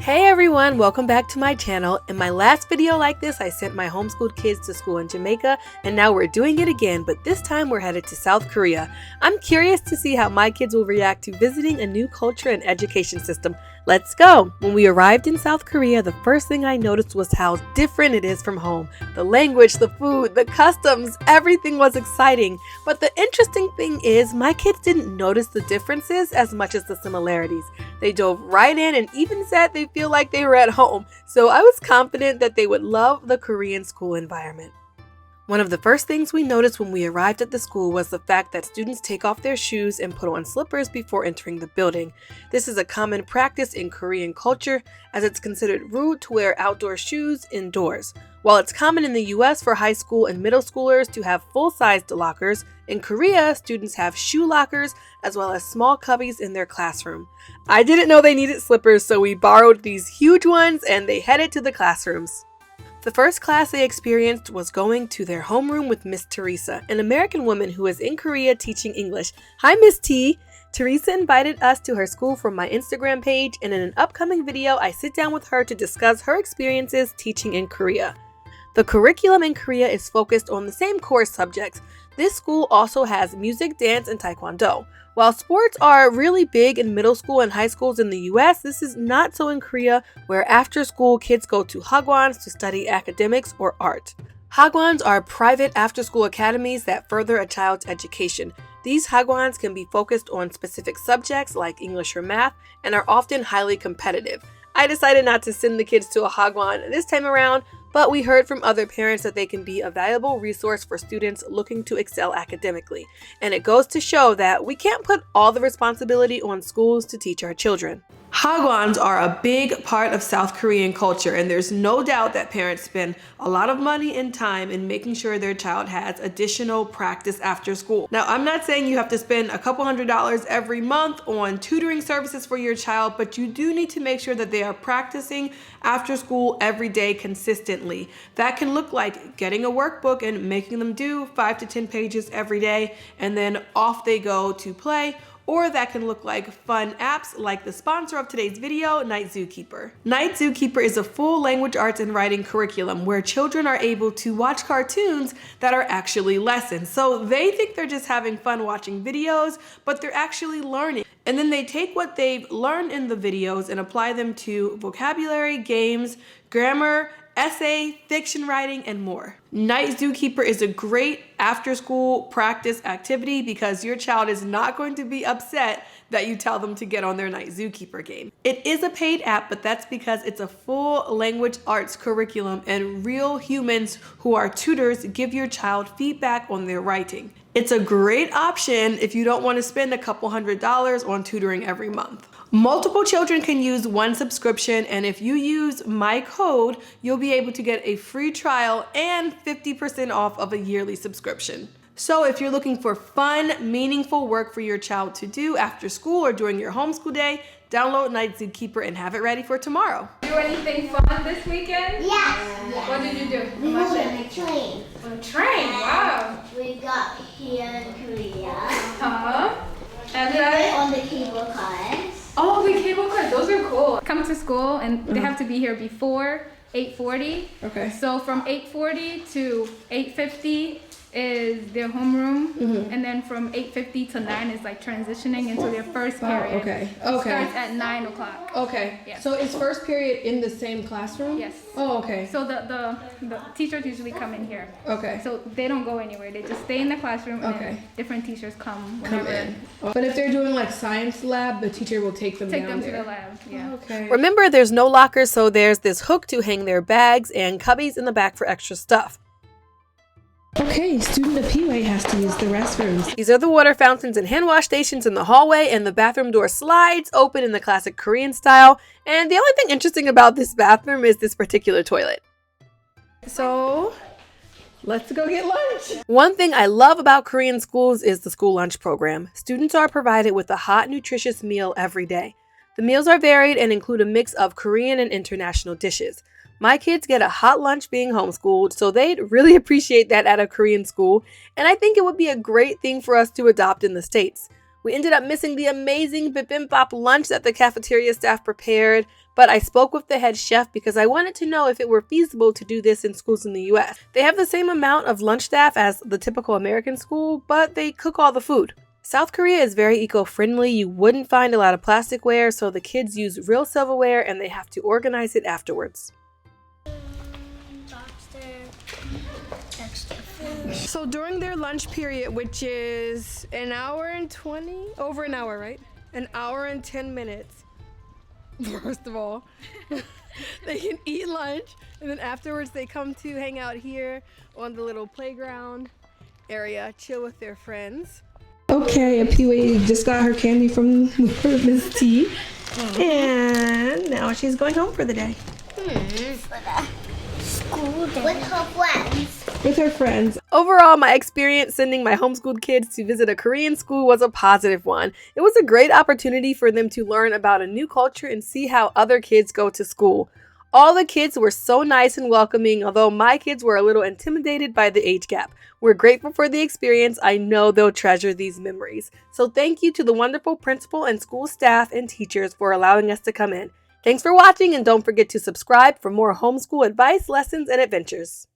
Hey everyone, welcome back to my channel. In my last video like this, I sent my homeschooled kids to school in Jamaica, and now we're doing it again, but this time we're headed to South Korea. I'm curious to see how my kids will react to visiting a new culture and education system. Let's go! When we arrived in South Korea, the first thing I noticed was how different it is from home. The language, the food, the customs, everything was exciting. But the interesting thing is, my kids didn't notice the differences as much as the similarities. They dove right in and even said they feel like they were at home. So I was confident that they would love the Korean school environment. One of the first things we noticed when we arrived at the school was the fact that students take off their shoes and put on slippers before entering the building. This is a common practice in Korean culture, as it's considered rude to wear outdoor shoes indoors. While it's common in the US for high school and middle schoolers to have full-sized lockers, in Korea, students have shoe lockers as well as small cubbies in their classroom. I didn't know they needed slippers, so we borrowed these huge ones and they headed to the classrooms. The first class they experienced was going to their homeroom with Miss Teresa, an American woman who is in Korea teaching English. Hi, Miss T! Teresa invited us to her school from my Instagram page, and in an upcoming video, I sit down with her to discuss her experiences teaching in Korea. The curriculum in Korea is focused on the same core subjects. This school also has music, dance, and taekwondo. While sports are really big in middle school and high schools in the US, this is not so in Korea, where after school kids go to hagwons to study academics or art. Hagwons are private after-school academies that further a child's education. These hagwons can be focused on specific subjects like English or math and are often highly competitive. I decided not to send the kids to a hagwon this time around, but we heard from other parents that they can be a valuable resource for students looking to excel academically. And it goes to show that we can't put all the responsibility on schools to teach our children. Hagwons are a big part of South Korean culture, and there's no doubt that parents spend a lot of money and time in making sure their child has additional practice after school. Now, I'm not saying you have to spend a couple $100s every month on tutoring services for your child, but you do need to make sure that they are practicing after school every day consistently. That can look like getting a workbook and making them do 5 to 10 pages every day, and then off they go to play. Or that can look like fun apps like the sponsor of today's video, Night Zookeeper. Night Zookeeper is a full language arts and writing curriculum where children are able to watch cartoons that are actually lessons. So they think they're just having fun watching videos, but they're actually learning. And then they take what they've learned in the videos and apply them to vocabulary, games, grammar, essay, fiction writing, and more. Night Zookeeper is a great after-school practice activity because your child is not going to be upset that you tell them to get on their Night Zookeeper game. It is a paid app, but that's because it's a full language arts curriculum and real humans who are tutors give your child feedback on their writing. It's a great option if you don't want to spend a couple $100s on tutoring every month. Multiple children can use one subscription, and if you use my code, you'll be able to get a free trial and 50% off of a yearly subscription. So if you're looking for fun, meaningful work for your child to do after school or during your homeschool day, download Night Zookeeper and have it ready for tomorrow. Do anything fun this weekend? Yes. What did you do? We went on a train. On a train? Wow. We got here in Korea. And We went then, on the cable cars. oh, the cable cars, those are cool. Come to school and they have to be here before 8:40. Okay. So from 8:40 to 8:50 is their homeroom, and then from 8:50 to 9 is like transitioning into their first period. okay. It starts at 9 o'clock. Okay. Yeah. So is first period in the same classroom? Yes. Oh, okay. So the teachers usually come in here. Okay. So they don't go anywhere. They just stay in the classroom, and Okay. then different teachers come Come whenever. in. But if they're doing like science lab, the teacher will take them Take down them to there. the lab. Yeah. Okay. Remember, there's no lockers, so there's this hook to hang their bags and cubbies in the back for extra stuff. Okay, student Apiwe has to use the restrooms. These are the water fountains and hand wash stations in the hallway, and the bathroom door slides open in the classic Korean style. And the only thing interesting about this bathroom is this particular toilet. So, let's go get lunch. One thing I love about Korean schools is the school lunch program. Students are provided with a hot, nutritious meal every day. The meals are varied and include a mix of Korean and international dishes. My kids get a hot lunch being homeschooled, so they'd really appreciate that at a Korean school, and I think it would be a great thing for us to adopt in the States. We ended up missing the amazing bibimbap lunch that the cafeteria staff prepared, but I spoke with the head chef because I wanted to know if it were feasible to do this in schools in the US. They have the same amount of lunch staff as the typical American school, but they cook all the food. South Korea is very eco-friendly. You wouldn't find a lot of plasticware, so the kids use real silverware and they have to organize it afterwards. So during their lunch period, which is an hour and 20, over an hour, right? An hour and 10 minutes. First of all, they can eat lunch, and then afterwards they come to hang out here on the little playground area, chill with their friends. Okay, Apiwe just got her candy from Miss T, and now she's going home for the day. With her friends. With her friends. Overall, my experience sending my homeschooled kids to visit a Korean school was a positive one. It was a great opportunity for them to learn about a new culture and see how other kids go to school. All the kids were so nice and welcoming, although my kids were a little intimidated by the age gap. We're grateful for the experience. I know they'll treasure these memories. So thank you to the wonderful principal and school staff and teachers for allowing us to come in. Thanks for watching, and don't forget to subscribe for more homeschool advice, lessons, and adventures.